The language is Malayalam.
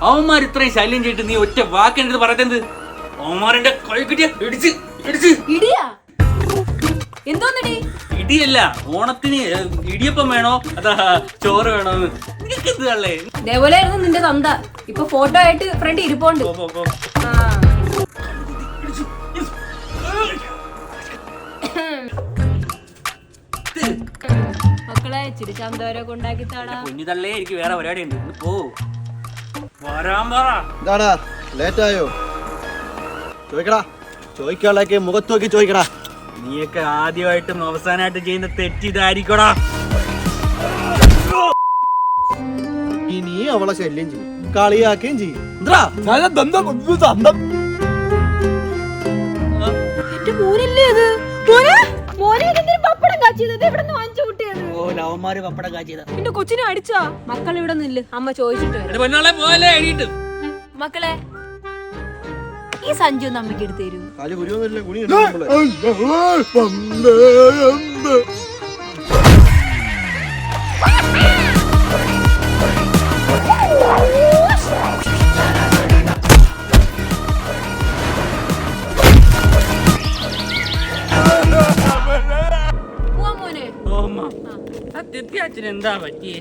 അവന്മാർ ഇത്രയും ശല്യം ചെയ്തിട്ട് നീ ഒറ്റ വാക്കെടുത്ത് പറയുന്നത്? അവന്മാരെ കൈ കിട്ടിയ ഇടിച്ച് ഇടിച്ച് ഇടിയാ എന്തോന്നിടി? ഇടിയല്ല, ഓണത്തിന് ഇടിയപ്പം വേണോ അതാ ചോറ് വേണോന്ന് നിനക്ക് എന്ത് കള്ളേ? ഇതേപോലെ ആയിരുന്നു നിന്റെ തന്ത. ഇപ്പൊ ഫോട്ടോ ആയിട്ട് ഫ്രണ്ട് ഇരിപ്പോണ്ട്. മക്കളെ ചിരിച്ചാന്തോരൊക്കെ ഉണ്ടാക്കി താടാ. കുഞ്ഞിതള്ളേ, എനിക്ക് വേറെ പരിപാടി ഉണ്ട്. പോ വരാൻ പറ. എന്താടാ ലേറ്റ് ആയോ? ചോദിക്കടാ, ചോദിക്കാളൊക്കെ മുഖത്ത് നോക്കി ചോദിക്കടാ. നീയൊക്കെ ആദ്യമായിട്ടും അവസാനമായിട്ട് ചെയ്യുന്ന തെറ്റിതായിരിക്കടാ. ഇനി അവളെ ശല്യം ചെയ്യും, കളിയാക്കുകയും ചെയ്യും. എന്റെ കൊച്ചിനെ അടിച്ചാ? മക്കൾ ഇവിടെ നില്ല്, അമ്മ ചോദിച്ചിട്ട്. മക്കളെ ഈ സഞ്ജു ഒന്ന് അമ്മയ്ക്ക് എടുത്തു തരൂ. എന്താ പറ്റിയേ?